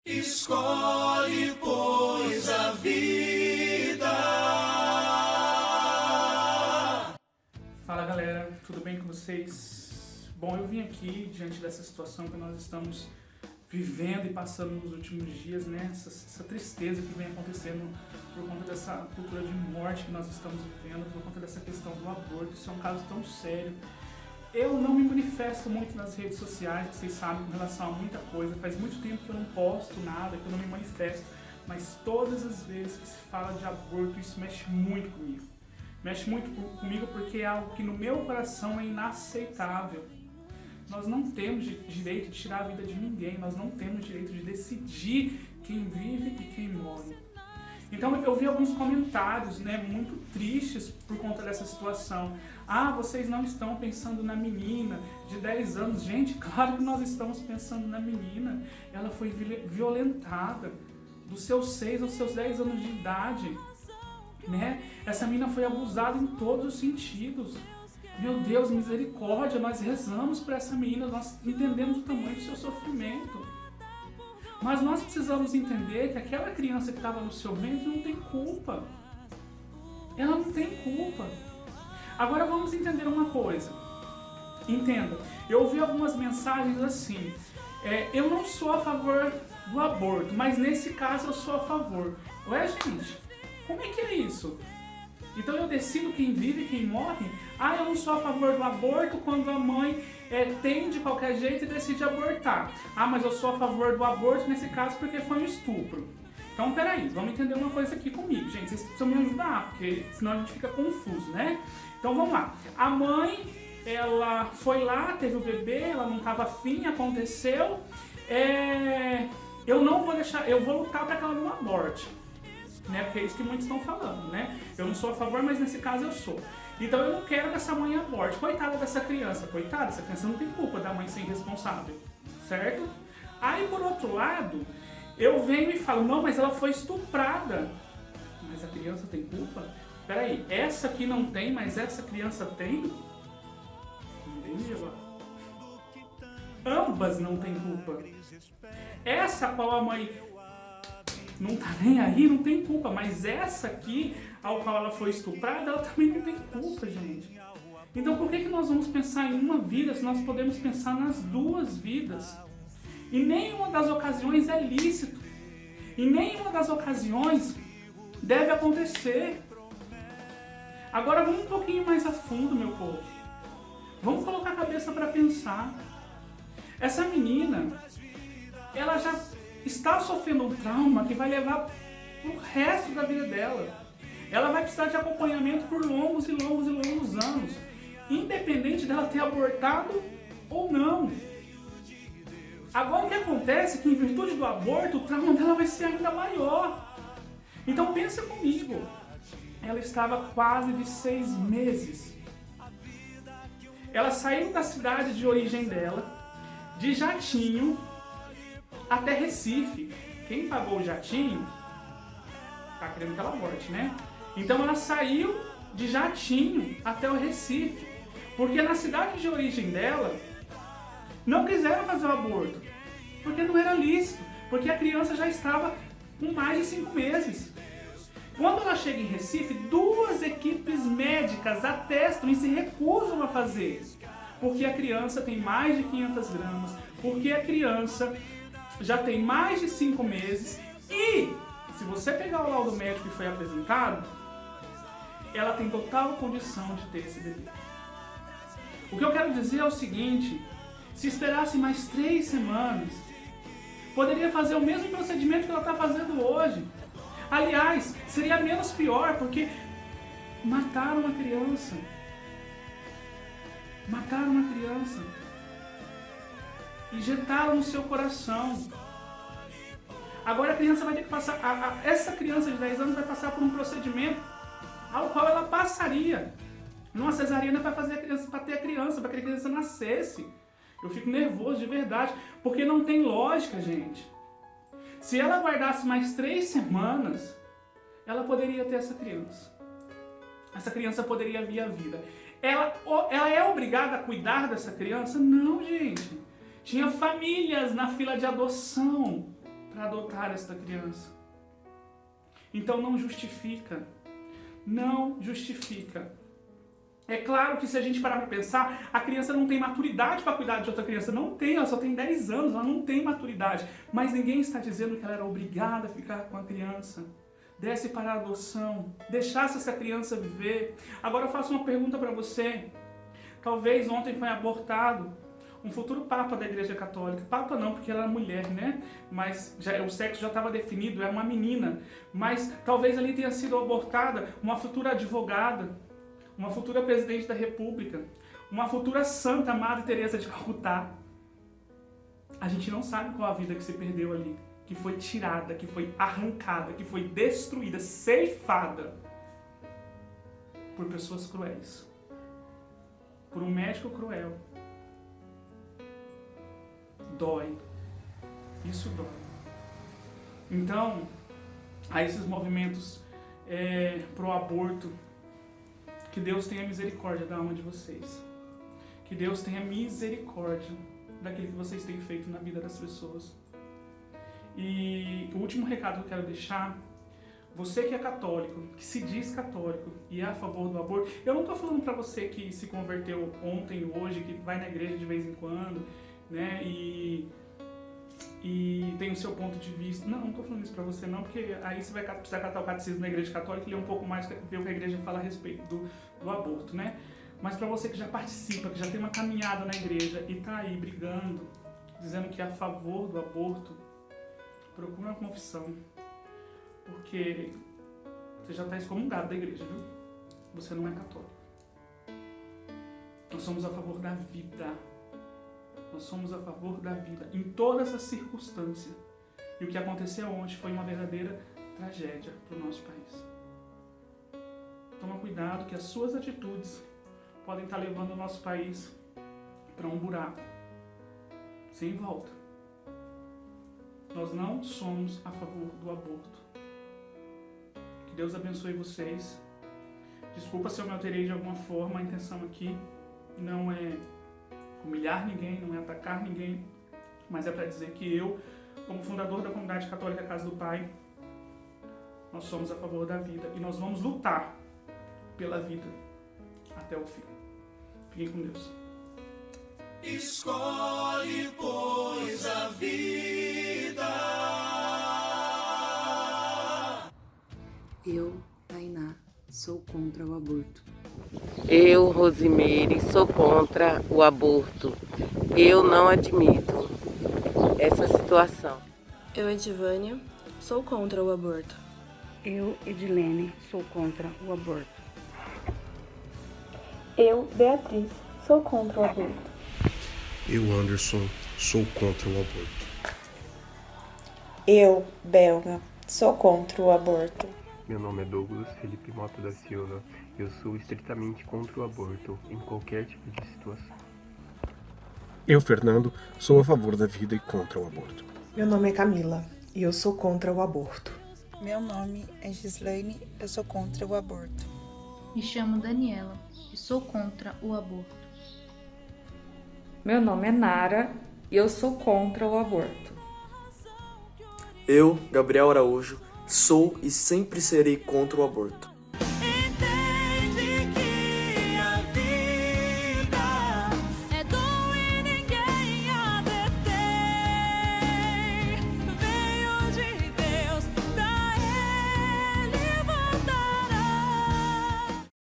Escolhe, pois, a vida. Fala galera, tudo bem com vocês? Bom, eu vim aqui diante dessa situação que nós estamos vivendo e passando nos últimos dias, né? Essa tristeza que vem acontecendo por conta dessa cultura de morte que nós estamos vivendo, por conta dessa questão do aborto. Isso é um caso tão sério. Eu não me manifesto muito nas redes sociais, vocês sabem, com relação a muita coisa. Faz muito tempo que eu não posto nada, que eu não me manifesto. Mas todas as vezes que se fala de aborto, isso mexe muito comigo. Mexe muito comigo porque é algo que no meu coração é inaceitável. Nós não temos direito de tirar a vida de ninguém. Nós não temos direito de decidir quem vive e quem morre. Então eu vi alguns comentários, né, muito tristes por conta dessa situação. Ah, vocês não estão pensando na menina de 10 anos. Gente, claro que nós estamos pensando na menina. Ela foi violentada dos seus 6 aos seus 10 anos de idade, né? Essa menina foi abusada em todos os sentidos. Meu Deus, misericórdia, nós rezamos por essa menina, nós entendemos o tamanho do seu sofrimento. Mas nós precisamos entender que aquela criança que estava no seu ventre não tem culpa. Ela não tem culpa. Agora vamos entender uma coisa. Entenda, eu ouvi algumas mensagens assim, eu não sou a favor do aborto, mas nesse caso eu sou a favor. Ué, gente, como é que é isso? Então eu decido quem vive e quem morre? Ah, eu não sou a favor do aborto quando a mãe tem de qualquer jeito e decide abortar. Ah, mas eu sou a favor do aborto nesse caso porque foi um estupro. Então peraí, vamos entender uma coisa aqui comigo, gente. Vocês precisam me ajudar, porque senão a gente fica confuso, né? Então vamos lá. A mãe, ela foi lá, teve o bebê, ela não estava afim, aconteceu. Eu não vou deixar, eu vou lutar para que ela não aborte. Né? Porque é isso que muitos estão falando, né? Eu não sou a favor, mas nesse caso eu sou. Então eu não quero que essa mãe aborte. Coitada dessa criança, coitada, essa criança não tem culpa da mãe ser irresponsável, certo? Aí por outro lado, eu venho e falo, não, mas ela foi estuprada. Mas a criança tem culpa? Peraí, essa aqui não tem, mas essa criança tem? Entendeu? Ambas não têm culpa. Essa qual a mãe não tá nem aí, não tem culpa, mas essa aqui, ao qual ela foi estuprada, ela também não tem culpa, gente. Então por que nós vamos pensar em uma vida se nós podemos pensar nas duas vidas? E nenhuma das ocasiões é lícito. E nenhuma das ocasiões deve acontecer. Agora vamos um pouquinho mais a fundo, meu povo. Vamos colocar a cabeça para pensar. Essa menina, ela já está sofrendo um trauma que vai levar o resto da vida dela. Ela vai precisar de acompanhamento por longos e longos e longos anos, independente dela ter abortado ou não. Agora o que acontece é que em virtude do aborto, o trauma dela vai ser ainda maior. Então pensa comigo, ela estava quase de 6 meses. Ela saiu da cidade de origem dela, de jatinho, até Recife. Quem pagou o jatinho tá querendo que ela aborte, né? Então ela saiu de jatinho até o Recife, porque na cidade de origem dela não quiseram fazer o aborto, porque não era lícito, porque a criança já estava com mais de 5 meses. Quando ela chega em Recife, 2 equipes médicas atestam e se recusam a fazer, porque a criança tem mais de 500 gramas, porque a criança já tem mais de 5 meses e, se você pegar o laudo médico que foi apresentado, ela tem total condição de ter esse bebê. O que eu quero dizer é o seguinte, se esperasse mais 3 semanas, poderia fazer o mesmo procedimento que ela está fazendo hoje. Aliás, seria menos pior, porque mataram uma criança. Mataram uma criança. Injetaram no seu coração. Agora a criança vai ter que passar, essa criança de 10 anos vai passar por um procedimento ao qual ela passaria numa cesariana para ter a criança, para que a criança nascesse. Eu fico nervoso de verdade, porque não tem lógica, gente. Se ela aguardasse mais 3 semanas, ela poderia ter essa criança. Essa criança poderia vir à vida. Ela é obrigada a cuidar dessa criança? Não, gente. Tinha famílias na fila de adoção para adotar esta criança. Então não justifica. Não justifica. É claro que se a gente parar para pensar, a criança não tem maturidade para cuidar de outra criança. Não tem, ela só tem 10 anos, ela não tem maturidade. Mas ninguém está dizendo que ela era obrigada a ficar com a criança. Desse para a adoção, deixasse essa criança viver. Agora eu faço uma pergunta para você. Talvez ontem foi abortado um futuro Papa da Igreja Católica. Papa não, porque ela era mulher, né? Mas o sexo já estava definido, era uma menina. Mas talvez ali tenha sido abortada uma futura advogada, uma futura presidente da República, uma futura santa Madre Teresa de Calcutá. A gente não sabe qual a vida que se perdeu ali, que foi tirada, que foi arrancada, que foi destruída, ceifada por pessoas cruéis, por um médico cruel. Dói. Isso dói. Então, a esses movimentos pro aborto, que Deus tenha misericórdia da alma de vocês. Que Deus tenha misericórdia daquilo que vocês têm feito na vida das pessoas. E o último recado que eu quero deixar, você que é católico, que se diz católico e é a favor do aborto, eu não estou falando para você que se converteu ontem, hoje, que vai na igreja de vez em quando, né, e tem o seu ponto de vista. Não estou falando isso para você não, porque aí você vai precisar catar o catecismo da igreja católica e ler um pouco mais, ver o que a igreja fala a respeito do aborto, né? Mas para você que já participa, que já tem uma caminhada na igreja e está aí brigando, dizendo que é a favor do aborto, procura uma confissão, porque você já está excomungado da igreja, viu? Você não é católico. Nós somos a favor da vida. Nós somos a favor da vida, em todas as circunstâncias. E o que aconteceu ontem foi uma verdadeira tragédia para o nosso país. Toma cuidado que as suas atitudes podem estar levando o nosso país para um buraco sem volta. Nós não somos a favor do aborto. Que Deus abençoe vocês. Desculpa se eu me alterei de alguma forma. A intenção aqui não é humilhar ninguém, não é atacar ninguém, mas é para dizer que eu, como fundador da comunidade católica Casa do Pai, nós somos a favor da vida e nós vamos lutar pela vida até o fim. Fiquem com Deus. Escolhe, pois, a vida. Eu, Tainá, sou contra o aborto. Eu, Rosimeire, sou contra o aborto. Eu não admito essa situação. Eu, Edivânia, sou contra o aborto. Eu, Edilene, sou contra o aborto. Eu, Beatriz, sou contra o aborto. Eu, Anderson, sou contra o aborto. Eu, Belga, sou contra o aborto. Meu nome é Douglas Felipe Mota da Silva. Eu sou estritamente contra o aborto, em qualquer tipo de situação. Eu, Fernando, sou a favor da vida e contra o aborto. Meu nome é Camila e eu sou contra o aborto. Meu nome é Gislaine, eu sou contra o aborto. Me chamo Daniela e sou contra o aborto. Meu nome é Nara e eu sou contra o aborto. Eu, Gabriel Araújo, sou e sempre serei contra o aborto.